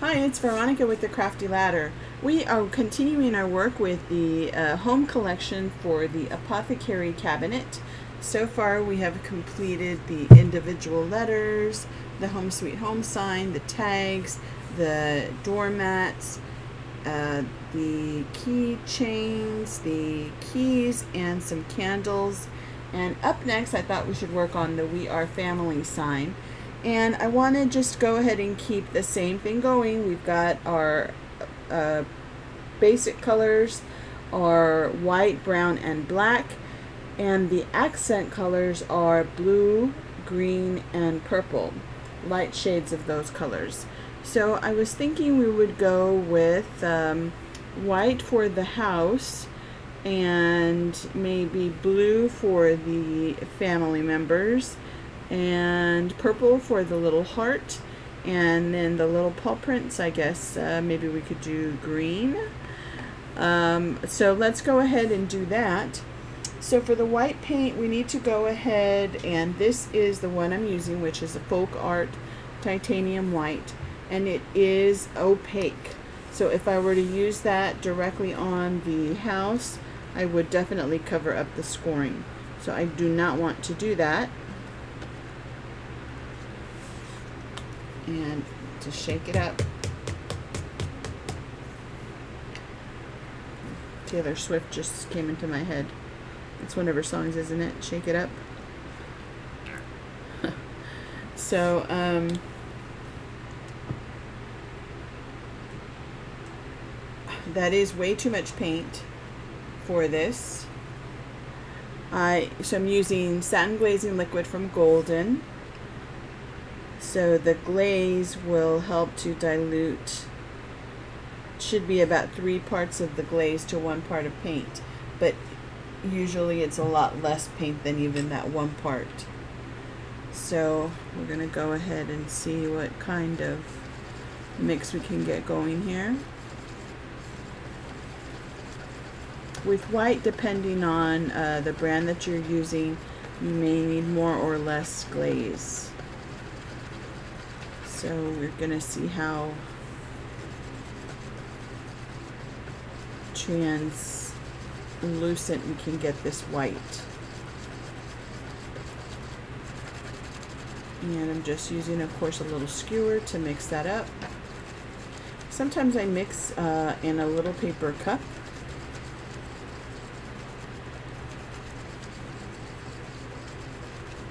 Hi, it's Veronica with the Crafty Ladder. We are continuing our work with the home collection for the Apothecary Cabinet. So far we have completed the individual letters, the Home Sweet Home sign, the tags, the doormats, the keychains, the keys, and some candles. And up next I thought we should work on the We Are Family sign. And I want to just go ahead and keep the same thing going. We've got our basic colors are white, brown, and black. And the accent colors are blue, green, and purple. Light shades of those colors. So I was thinking we would go with white for the house and maybe blue for the family members and purple for the little heart, and then the little paw prints, I guess maybe we could do green. So let's go ahead and do that. So for the white paint we need to go ahead, and this is the one I'm using, which is a Folk Art titanium white, and it is opaque. So if I were to use that directly on the house, I would definitely cover up the scoring. So I do not want to do that. And to shake it up. Taylor Swift just came into my head. It's one of her songs, isn't it? Shake It Up. So, that is way too much paint for this. So I'm using satin glazing liquid from Golden. So the glaze will help to dilute, should be about 3 parts of the glaze to 1 part of paint, but usually it's a lot less paint than even that 1 part. So we're going to go ahead and see what kind of mix we can get going here. With white, depending on the brand that you're using, you may need more or less glaze. So we're going to see how translucent we can get this white. And I'm just using, of course, a little skewer to mix that up. Sometimes I mix in a little paper cup.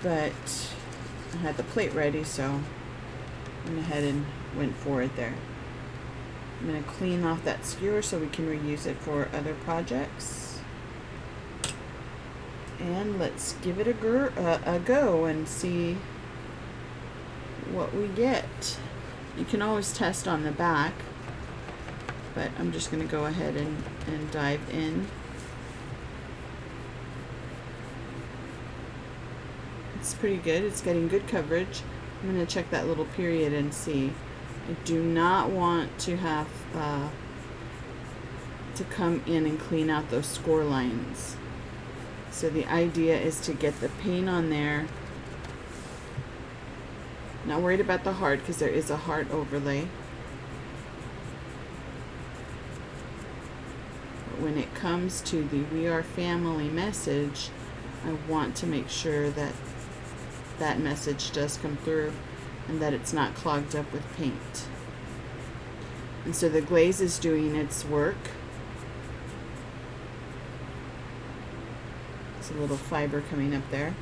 But I had the plate ready, so I went ahead and went for it there. I'm going to clean off that skewer so we can reuse it for other projects. And let's give it a go and see what we get. You can always test on the back, but I'm just going to go ahead and dive in. It's pretty good. It's getting good coverage. I'm going to check that little period and see. I do not want to have to come in and clean out those score lines. So the idea is to get the paint on there. Not worried about the heart because there is a heart overlay. But when it comes to the We Are Family message, I want to make sure that that message does come through and that it's not clogged up with paint. And so the glaze is doing its work. There's a little fiber coming up there.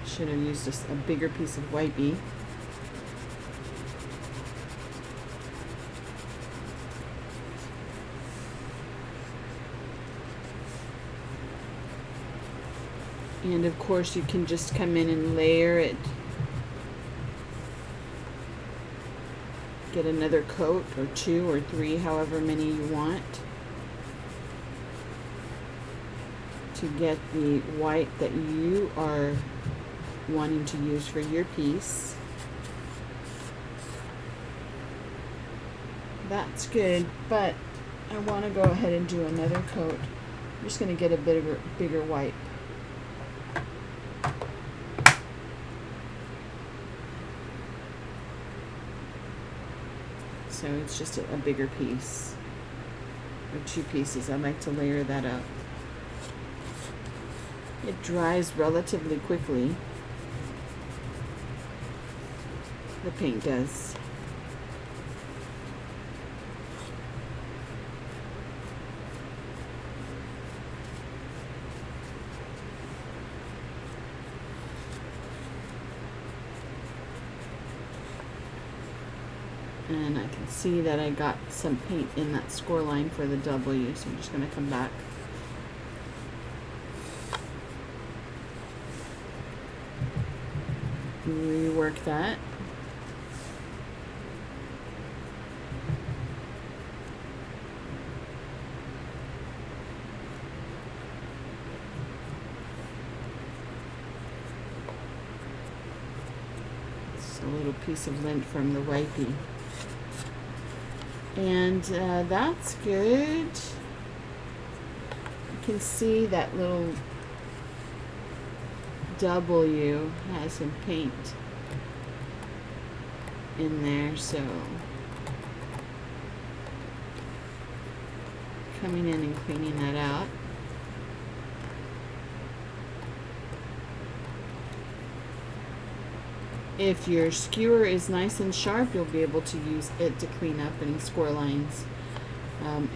Should have used a bigger piece of white bee. And of course you can just come in and layer it. Get another coat or 2 or 3, however many you want, to get the white that you are wanting to use for your piece. That's good, but I want to go ahead and do another coat. I'm just going to get a bigger wipe. So it's just a bigger piece, or 2 pieces. I like to layer that up. It dries relatively quickly. The paint does. And I can see that I got some paint in that score line for the W, so I'm just going to come back. Rework that. It's a little piece of lint from the wipey. And that's good. You can see that little W has some paint in there, so coming in and cleaning that out. If your skewer is nice and sharp, you'll be able to use it to clean up any score lines.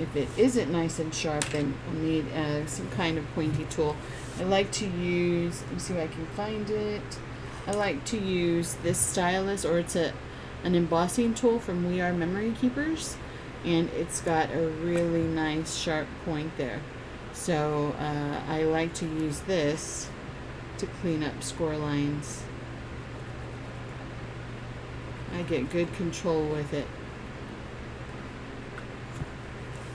If it isn't nice and sharp, then you'll need some kind of pointy tool. I like to use, let me see if I can find it. I like to use this stylus, or it's an embossing tool from We Are Memory Keepers, and it's got a really nice sharp point there. So I like to use this to clean up score lines. I get good control with it.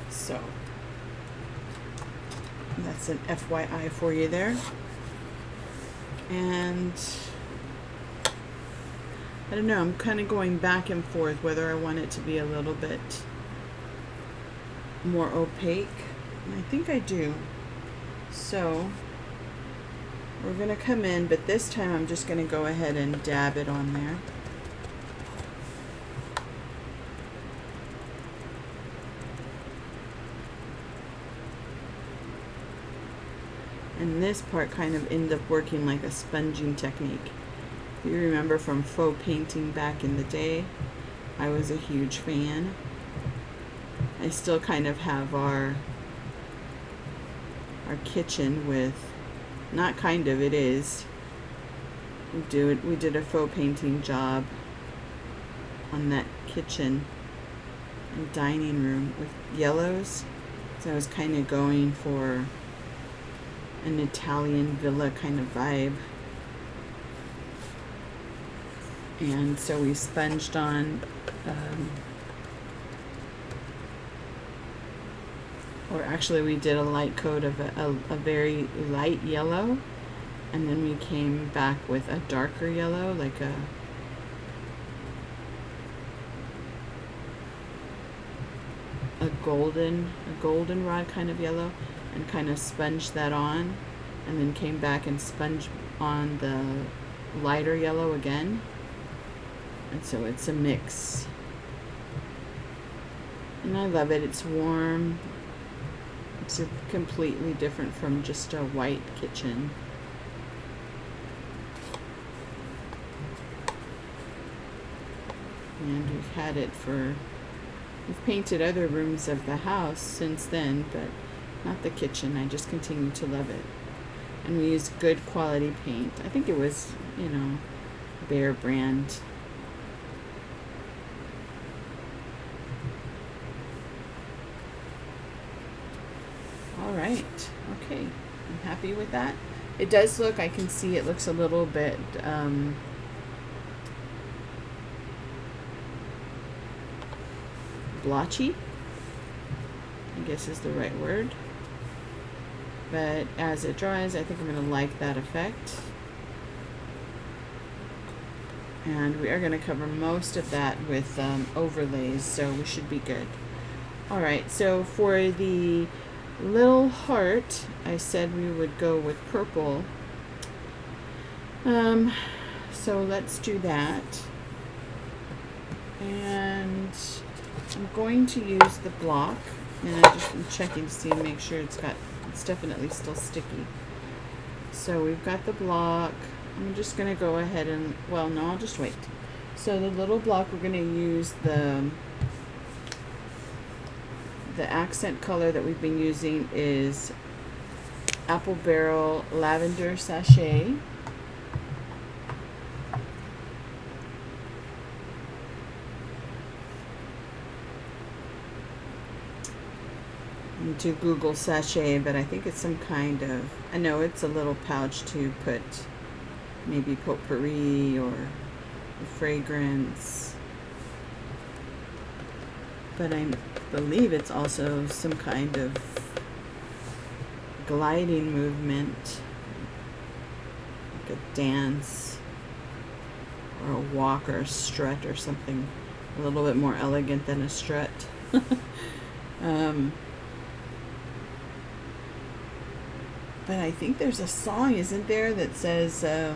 So that's an FYI for you there. And I don't know, I'm kind of going back and forth whether I want it to be a little bit more opaque. And I think I do. So we're going to come in, but this time I'm just going to go ahead and dab it on there. And this part kind of ended up working like a sponging technique. If you remember from faux painting back in the day, I was a huge fan. I still kind of have our kitchen with, not kind of, it is. We did a faux painting job on that kitchen and dining room with yellows. So I was kind of going for an Italian villa kind of vibe. And so we sponged on or actually we did a light coat of a very light yellow, and then we came back with a darker yellow, like a goldenrod kind of yellow, and kind of sponged that on, and then came back and sponged on the lighter yellow again. And so it's a mix. And I love it. It's warm. It's completely different from just a white kitchen. And we've had it for, we've painted other rooms of the house since then, but not the kitchen. I just continue to love it. And we use good quality paint. I think it was, Behr brand. All right. Okay. I'm happy with that. It does look, I can see it looks a little bit blotchy, I guess is the right word. But as it dries, I think I'm going to like that effect. And we are going to cover most of that with overlays, so we should be good. Alright, so for the little heart, I said we would go with purple. So let's do that. And I'm going to use the block, and I'm checking to see and make sure it's definitely still sticky. So we've got the block. I'm just going to go ahead and, well, no, I'll just wait. So the little block, we're going to use the accent color that we've been using is Apple Barrel Lavender Sachet. To Google sachet, but I think it's some kind of, I know it's a little pouch to put maybe potpourri or fragrance, but I believe it's also some kind of gliding movement, like a dance or a walk or a strut or something a little bit more elegant than a strut. But I think there's a song, isn't there, that says, I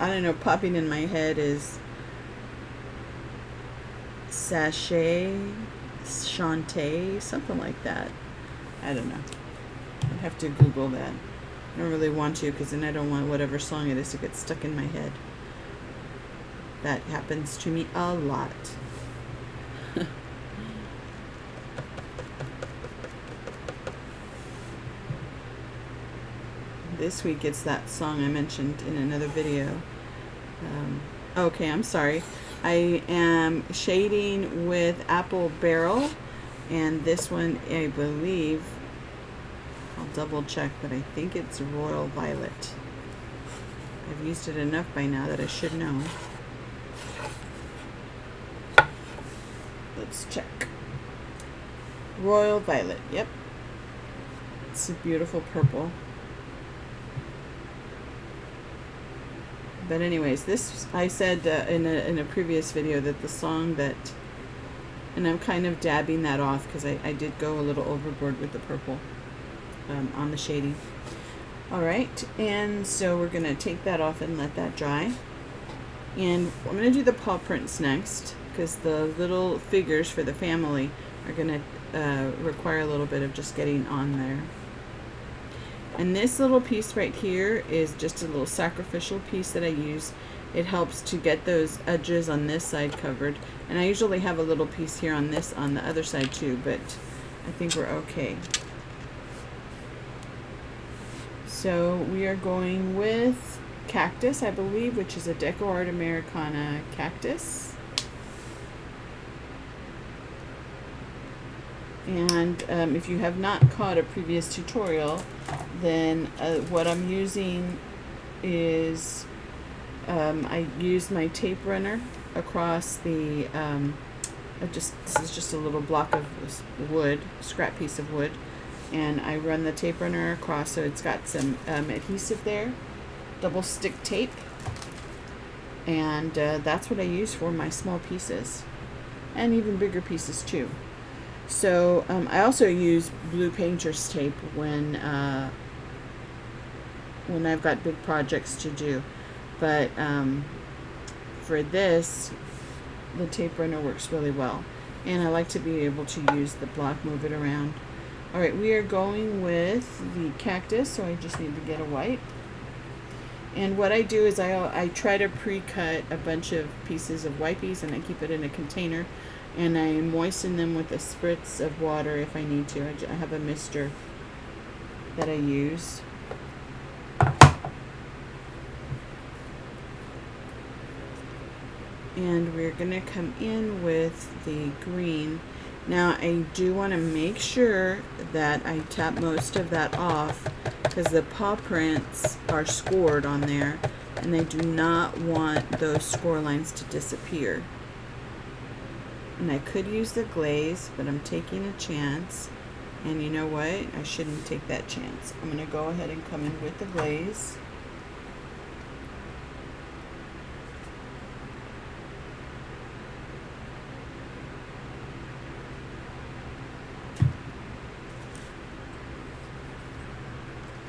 don't know, popping in my head is sachet, chante, something like that. I don't know. I'd have to Google that. I don't really want to, because then I don't want whatever song it is to get stuck in my head. That happens to me a lot. This week it's that song I mentioned in another video. Okay, I'm sorry. I am shading with Apple Barrel, and this one, I believe, I'll double check, but I think it's Royal Violet. I've used it enough by now that I should know. Let's check. Royal Violet, yep. It's a beautiful purple. But anyways, this, I said in a previous video that the song that, and I'm kind of dabbing that off because I did go a little overboard with the purple on the shading. Alright, and so we're going to take that off and let that dry. And I'm going to do the paw prints next, because the little figures for the family are going to require a little bit of just getting on there. And this little piece right here is just a little sacrificial piece that I use. It helps to get those edges on this side covered. And I usually have a little piece here on this on the other side too, but I think we're okay. So we are going with Cactus, I believe, which is a Deco Art Americana cactus. And if you have not caught a previous tutorial, then what I'm using is I use my tape runner across the this is just a little block of wood, scrap piece of wood, and I run the tape runner across so it's got some adhesive there, double stick tape, and that's what I use for my small pieces and even bigger pieces too. So I also use blue painter's tape when I've got big projects to do, but for this, the tape runner works really well, and I like to be able to use the block, move it around. Alright, we are going with the cactus, so I just need to get a wipe. And what I do is I try to pre-cut a bunch of pieces of wipies, and I keep it in a container, and I moisten them with a spritz of water if I need to. I have a mister that I use. And we're going to come in with the green. Now I do want to make sure that I tap most of that off, because the paw prints are scored on there, and I do not want those score lines to disappear. And I could use the glaze, but I'm taking a chance. And you know what? I shouldn't take that chance. I'm going to go ahead and come in with the glaze.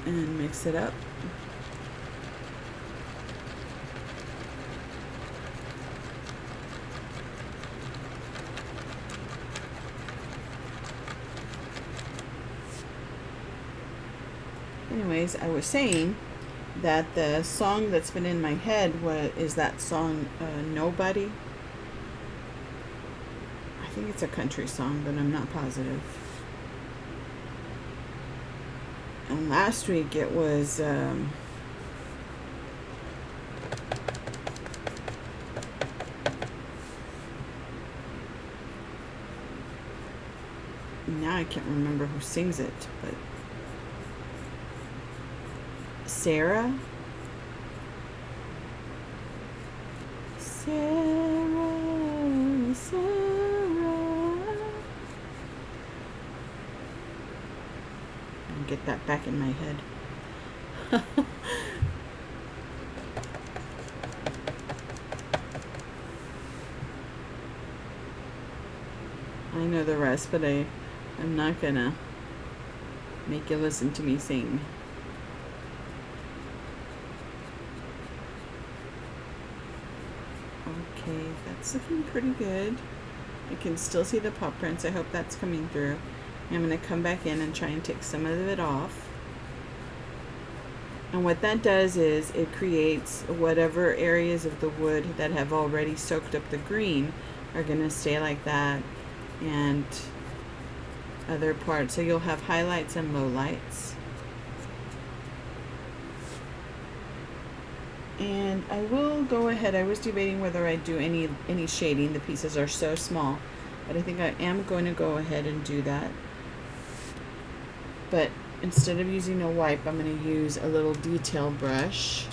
and mix it up. Anyways, I was saying that the song that's been in my head is that song Nobody. I think it's a country song, but I'm not positive. And last week it was now I can't remember who sings it, but Sarah. I'll get that back in my head. I know the rest, but I'm not gonna make you listen to me sing. Okay, that's looking pretty good. I can still see the paw prints. I hope that's coming through. I'm going to come back in and try and take some of it off. And what that does is it creates whatever areas of the wood that have already soaked up the green are going to stay like that, and other parts. So you'll have highlights and lowlights. And I will go ahead. I was debating whether I do any shading. The pieces are so small, but I think I am going to go ahead and do that. But instead of using a wipe, I'm going to use a little detail brush.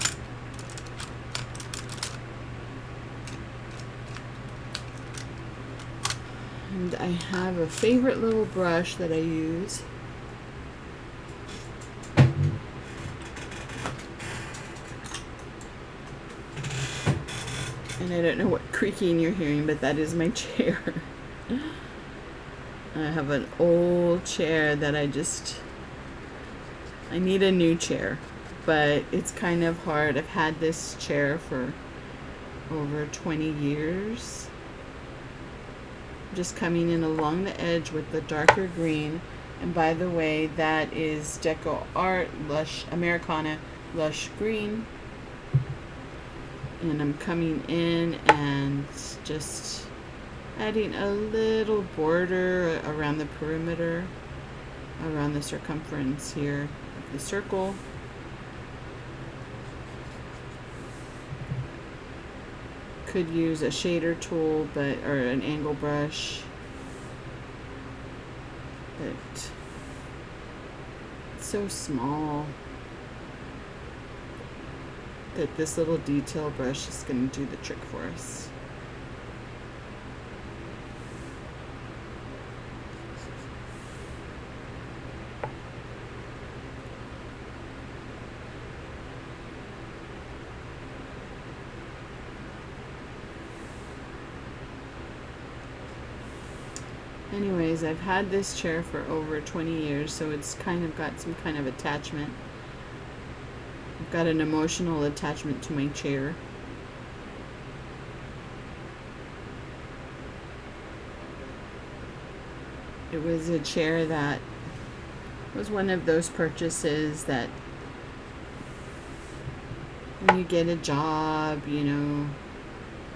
And I have a favorite little brush that I use. And I don't know what creaking you're hearing, but that is my chair. I have an old chair that I need a new chair, but it's kind of hard. I've had this chair for over 20 years. Just coming in along the edge with the darker green. And by the way, that is Deco Art Lush Americana Lush Green. And I'm coming in and just adding a little border around the perimeter, around the circumference here of the circle. Could use a shader tool, or an angle brush, but it's so small that this little detail brush is going to do the trick for us. Anyways, I've had this chair for over 20 years, so it's kind of got some kind of attachment. I've got an emotional attachment to my chair. It was a chair that was one of those purchases that when you get a job, you know,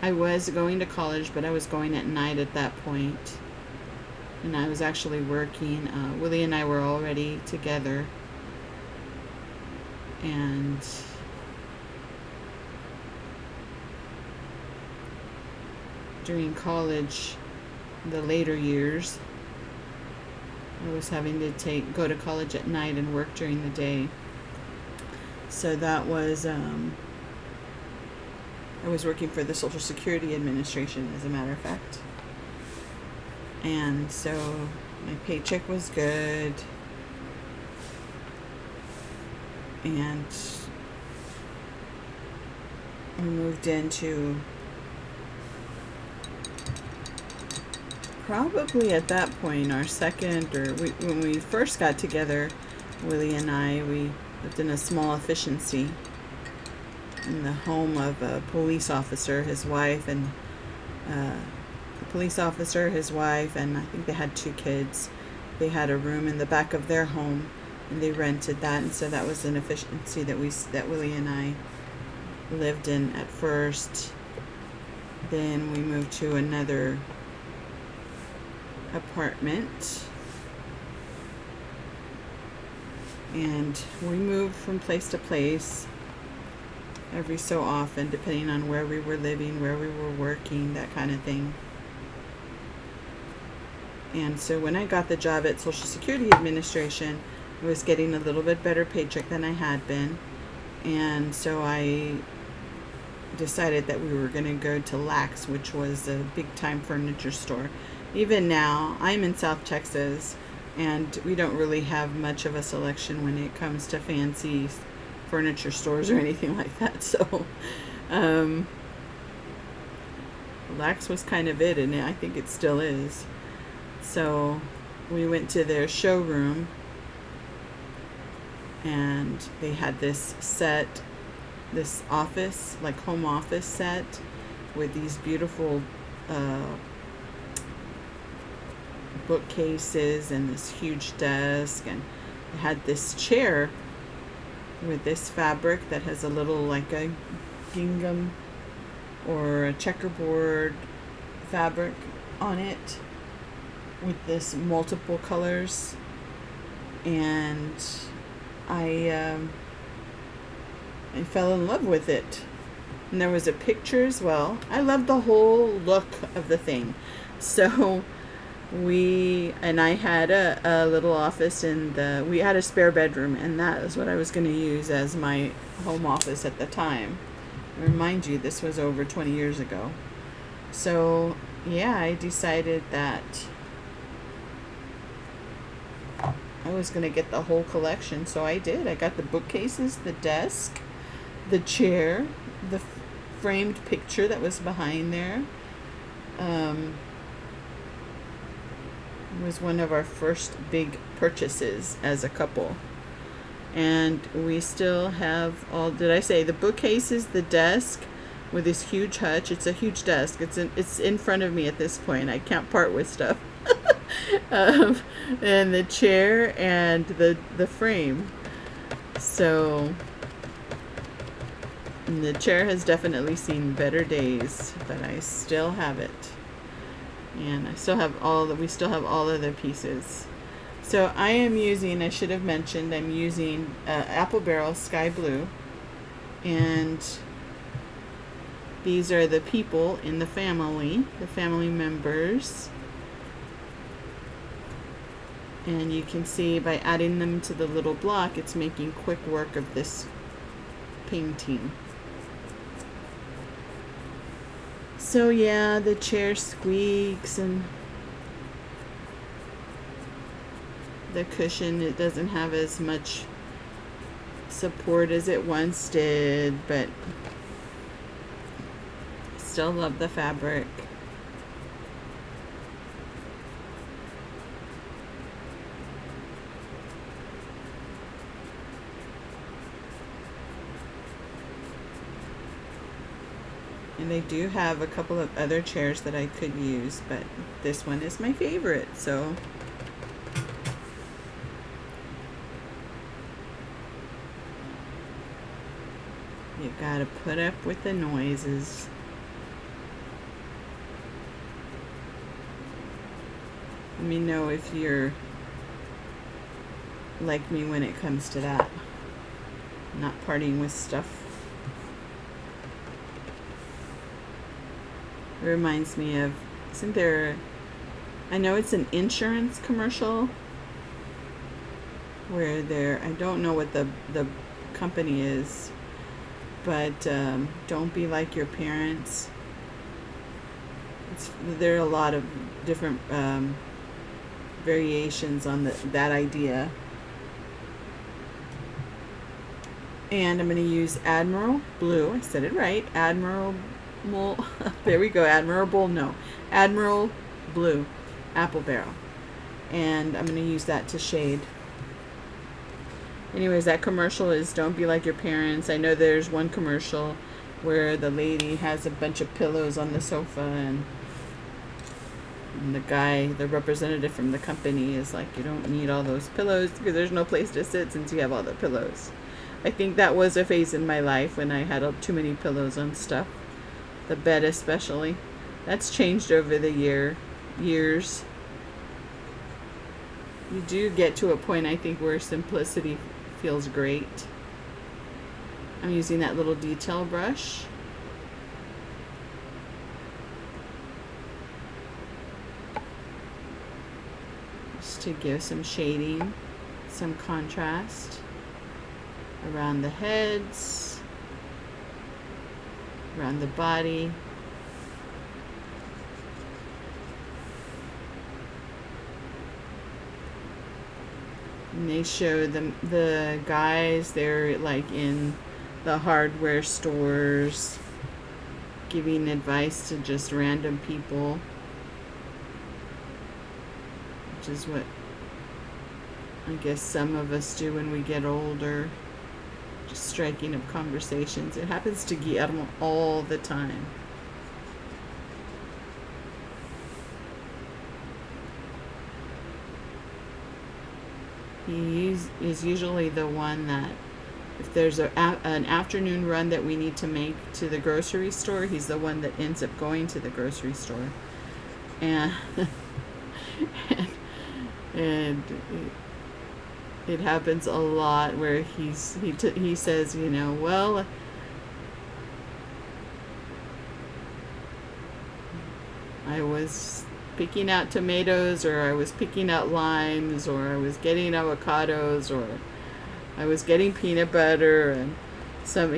I was going to college, but I was going at night at that point. And I was actually working. Willie and I were already together. And during college, the later years, I was having to go to college at night and work during the day. So that was, I was working for the Social Security Administration, as a matter of fact. And so my paycheck was good. And we moved into, probably at that point, our second, or when we first got together, Willie and I, we lived in a small efficiency in the home of a police officer, his wife, and the police officer, his wife, and I think they had 2 kids. They had a room in the back of their home, and they rented that, and so that was an efficiency that Willie and I lived in at first. Then we moved to another apartment, and we moved from place to place every so often, depending on where we were living, where we were working, that kind of thing. And so when I got the job at Social Security Administration, I was getting a little bit better paycheck than I had been, and so I decided that we were going to go to Lax, which was a big time furniture store. Even now, I'm in South Texas, and we don't really have much of a selection when it comes to fancy furniture stores or anything like that. So Lax was kind of it, and I think it still is. So we went to their showroom, and they had this set, this office, like home office set, with these beautiful bookcases and this huge desk, and it had this chair with this fabric that has a little, like a gingham or a checkerboard fabric on it with this multiple colors. And I fell in love with it. And there was a picture as well. I loved the whole look of the thing. So I had a little office we had a spare bedroom, and that is what I was going to use as my home office at the time. Remind you, this was over 20 years ago. So yeah, I decided that I was going to get the whole collection, so I did. I got the bookcases, the desk, the chair, the framed picture that was behind there. It was one of our first big purchases as a couple. And we still have the bookcases, the desk with this huge hutch. It's a huge desk. It's in front of me at this point. I can't part with stuff. And the chair and the frame. So the chair has definitely seen better days, but I still have it. And we still have all of the pieces. So I should have mentioned, I'm using Apple Barrel Sky Blue. And these are the people in the family members. And you can see by adding them to the little block, it's making quick work of this painting. So yeah, the chair squeaks, and the cushion, it doesn't have as much support as it once did, but I still love the fabric. And they do have a couple of other chairs that I could use, but this one is my favorite, so you gotta put up with the noises. Let me know if you're like me when it comes to that. Not parting with stuff. It reminds me of, I know it's an insurance commercial where I don't know what the company is, but don't be like your parents. There are a lot of different variations on that idea. And I'm going to use Admiral Blue. I said it right. There we go. Admiral Blue Apple Barrel. And I'm going to use that to shade Anyways, that commercial is Don't Be Like Your Parents. I know there's one commercial where the lady has a bunch of pillows on the sofa, and the guy, the representative from the company, is like, you don't need all those pillows because there's no place to sit since you have all the pillows. I think that was a phase in my life when I had too many pillows on stuff. The bed especially. That's changed over the years. You do get to a point, I think, where simplicity feels great. I'm using that little detail brush. Just to give some shading, some contrast around the heads, around the body. And they show the guys, they're like in the hardware stores giving advice to just random people, which is what I guess some of us do when we get older, just striking up conversations. It happens to Guillermo all the time. He is usually the one that, if there's an afternoon run that we need to make to the grocery store, he's the one that ends up going to the grocery store. And and it happens a lot where he says, you know, well, I was picking out tomatoes, or I was picking out limes, or I was getting avocados, or I was getting peanut butter. And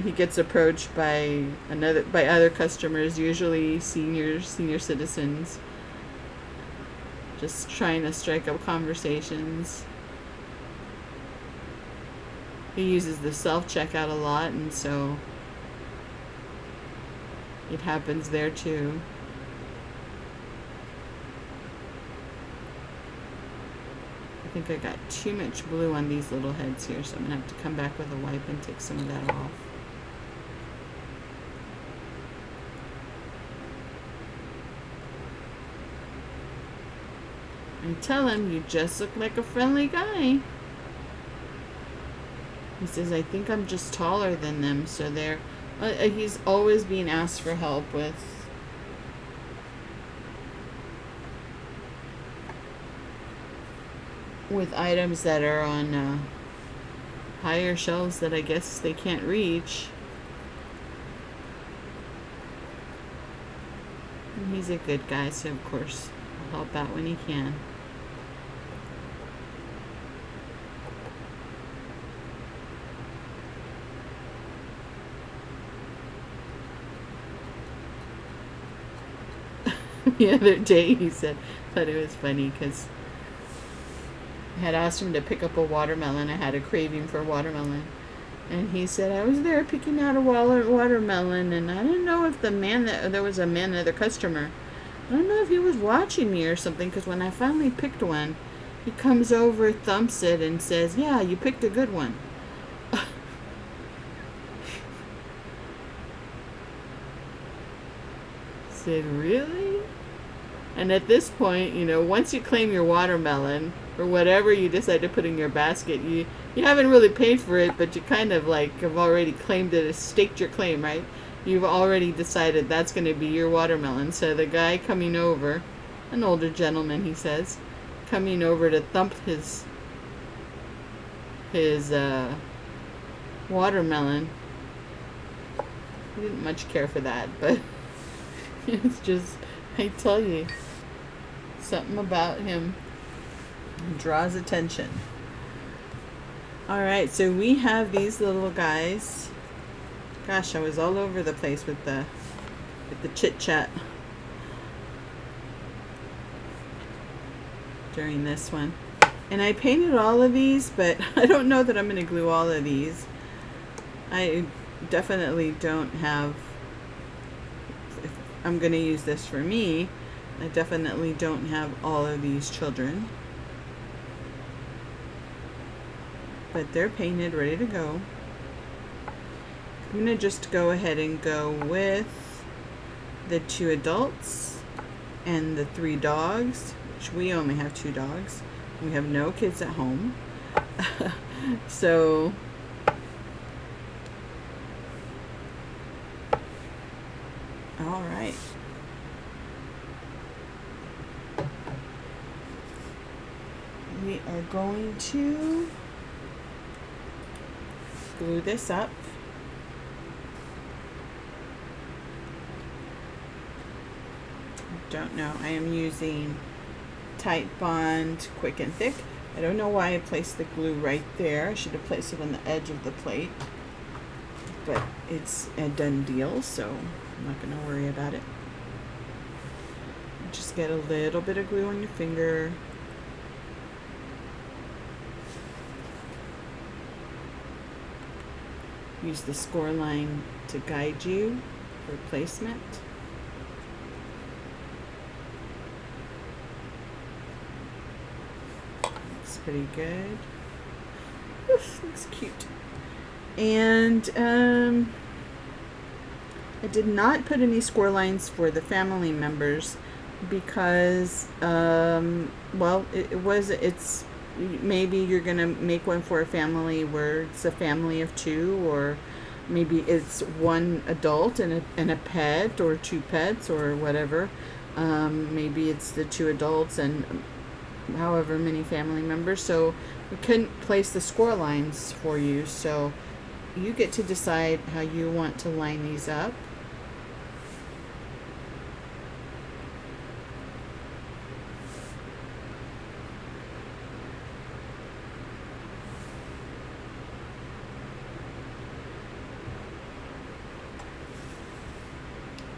he gets approached by other customers, usually senior citizens, just trying to strike up conversations. He uses the self-checkout a lot, and so it happens there too. I think I got too much blue on these little heads here, so I'm going to have to come back with a wipe and take some of that off. I tell him, you just look like a friendly guy. He says, I think I'm just taller than them, so they're... he's always being asked for help with items that are on higher shelves that I guess they can't reach. And he's a good guy, so of course I'll help out when he can. The other day he said, thought it was funny because I had asked him to pick up a watermelon. I had a craving for watermelon. And he said, I was there picking out a watermelon, and I didn't know if there was another customer. I don't know if he was watching me or something, because when I finally picked one, he comes over, thumps it, and says, yeah, you picked a good one. I said, really? And at this point, you know, once you claim your watermelon, or whatever you decide to put in your basket, you haven't really paid for it, but you kind of like have already claimed it, staked your claim, right? You've already decided that's going to be your watermelon. So the guy coming over, an older gentleman, he says, coming over to thump his watermelon, he didn't much care for that, but it's just, I tell you, something about him draws attention. Alright, so we have these little guys. Gosh, I was all over the place with the chit chat during this one. And I painted all of these, but I don't know that I'm going to glue all of these. I definitely don't have, if I'm going to use this for me, I definitely don't have all of these children. but they're painted, ready to go. I'm gonna just go ahead and go with the 2 adults and the 3 dogs, which we only have 2 dogs. We have no kids at home. So all right. We are going to glue this up. Don't know. I am using Tight Bond Quick and Thick. I don't know why I placed the glue right there. I should have placed it on the edge of the plate. But it's a done deal, so I'm not going to worry about it. Just get a little bit of glue on your finger. Use the score line to guide you for placement. Looks pretty good. Oof, looks cute. And I did not put any score lines for the family members because well, it's maybe you're gonna make one for a family where it's a family of 2, or maybe it's 1 adult and a pet, or 2 pets, or whatever. Maybe it's the 2 adults and however many family members. So we couldn't place the score lines for you, so you get to decide how you want to line these up.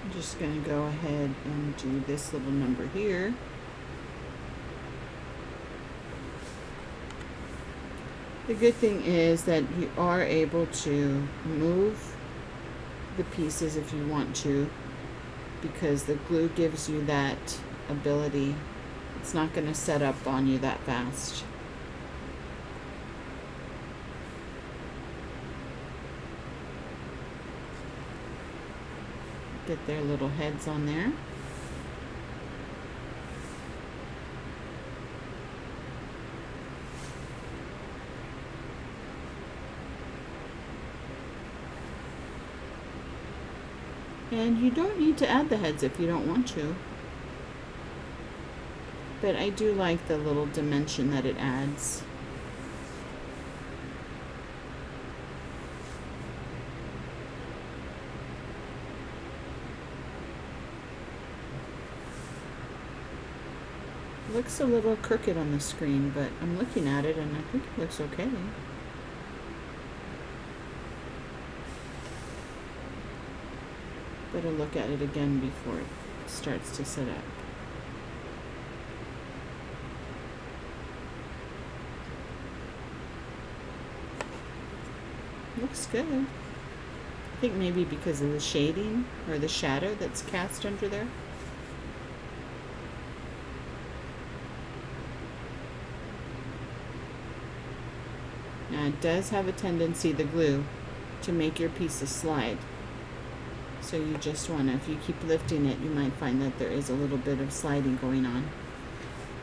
I'm just going to go ahead and do this little number here. The good thing is that you are able to move the pieces if you want to, because the glue gives you that ability. It's not going to set up on you that fast. Get their little heads on there. And you don't need to add the heads if you don't want to. But I do like the little dimension that it adds. Looks a little crooked on the screen, but I'm looking at it and I think it looks okay. Better look at it again before it starts to set up. Looks good. I think maybe because of the shading or the shadow that's cast under there. Now it does have a tendency, the glue, to make your pieces slide. So you just want to, if you keep lifting it, you might find that there is a little bit of sliding going on.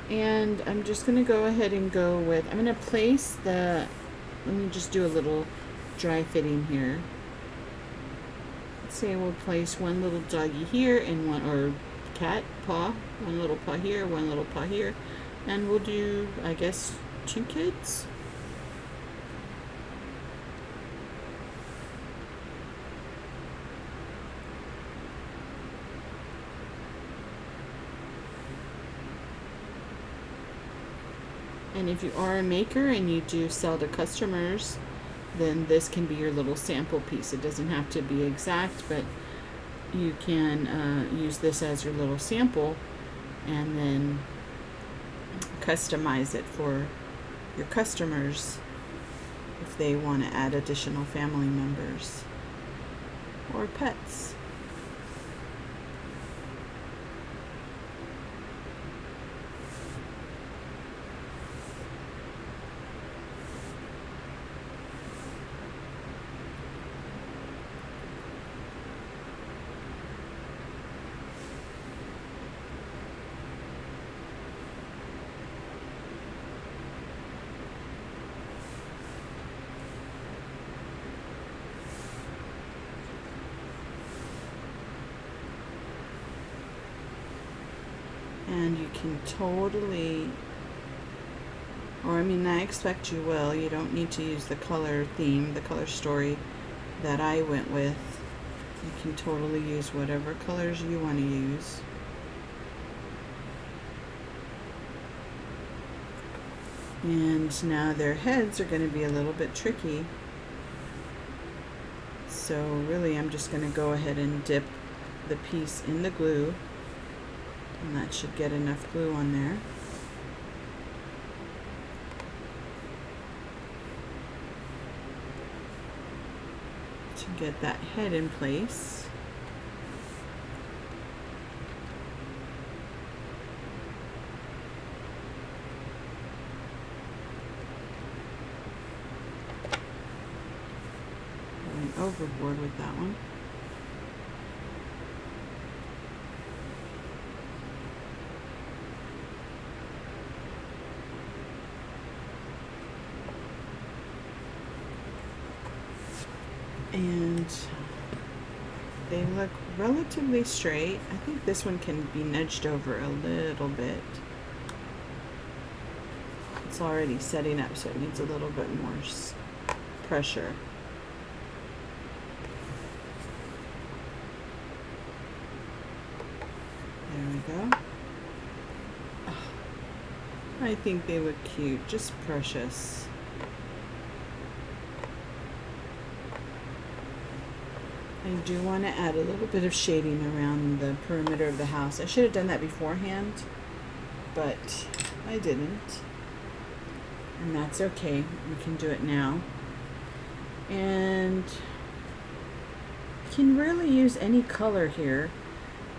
And I'm just going to go ahead and go with, I'm going to place the, let me just do a little dry fitting here. Let's say we'll place 1 little doggy here and 1, or cat paw, 1 little paw here, 1 little paw here. And we'll do, I guess, 2 kids. And if you are a maker and you do sell to customers, then this can be your little sample piece. It doesn't have to be exact, but you can use this as your little sample and then customize it for your customers if they want to add additional family members or pets. And you can totally, or I mean, I expect you will, you don't need to use the color theme, the color story that I went with. You can totally use whatever colors you want to use. And now their heads are going to be a little bit tricky. So really I'm just going to go ahead and dip the piece in the glue, and that should get enough glue on there. To get that head in place. Overboard with that one. And they look relatively straight. I think this one can be nudged over a little bit. It's already setting up, so it needs a little bit more pressure. There we go. Oh, I think they look cute, just precious. I do want to add a little bit of shading around the perimeter of the house. I should have done that beforehand, but I didn't. And that's okay. We can do it now. And you can really use any color here.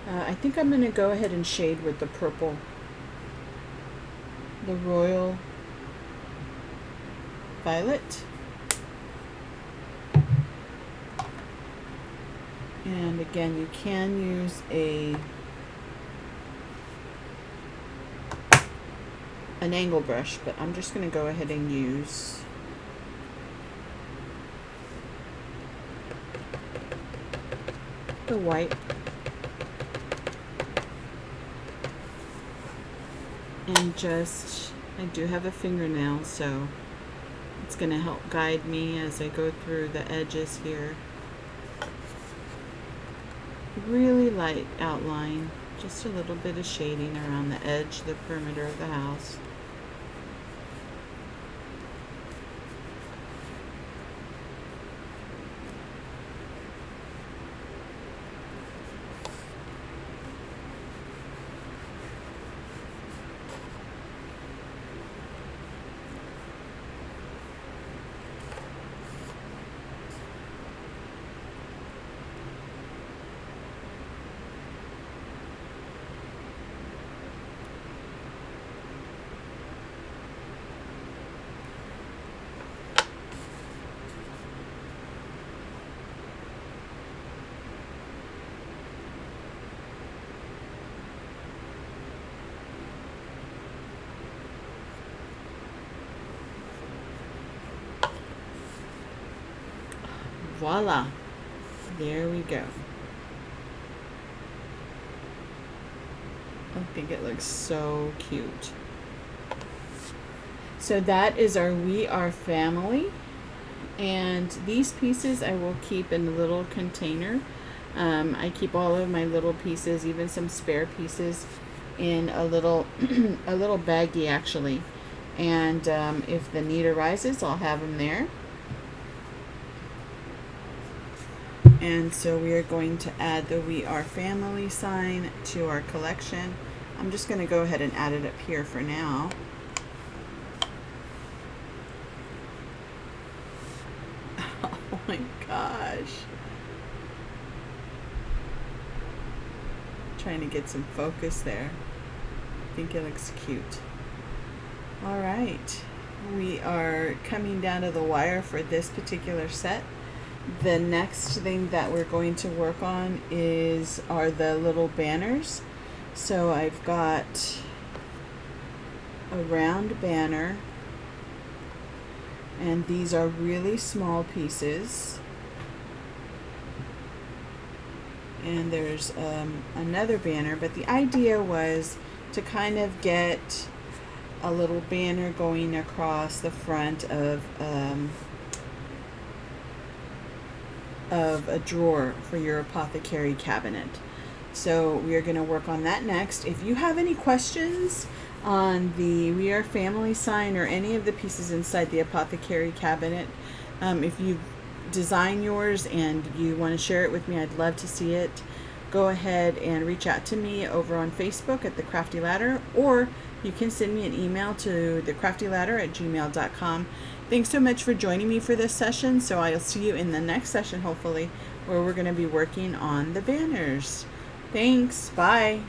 I think I'm going to go ahead and shade with the purple. The Royal Violet. And again, you can use an angle brush, but I'm just going to go ahead and use the white. And just, I do have a fingernail, so it's going to help guide me as I go through the edges here. Really light outline, just a little bit of shading around the edge, the perimeter of the house. Voila, there we go. I think it looks so cute. So that is our We Are Family, and these pieces I will keep in a little container. I keep all of my little pieces, even some spare pieces, in a little a little baggie actually, and if the need arises, I'll have them there. And so we are going to add the We Are Family sign to our collection. I'm just going to go ahead and add it up here for now. Oh my gosh. Trying to get some focus there. I think it looks cute. All right. We are coming down to the wire for this particular set. The next thing that we're going to work on are the little banners. So I've got a round banner, and these are really small pieces. And there's another banner, but the idea was to to kind of get a little banner going across the front of a drawer for your apothecary cabinet. So we are going to work on that next. If you have any questions on the We Are Family sign or any of the pieces inside the apothecary cabinet, if you design yours and you want to share it with me, I'd love to see it. Go ahead and reach out to me over on Facebook at The Crafty Ladder, or you can send me an email to thecraftyladder@gmail.com. Thanks so much for joining me for this session. So I'll see you in the next session, hopefully, where we're going to be working on the banners. Thanks. Bye.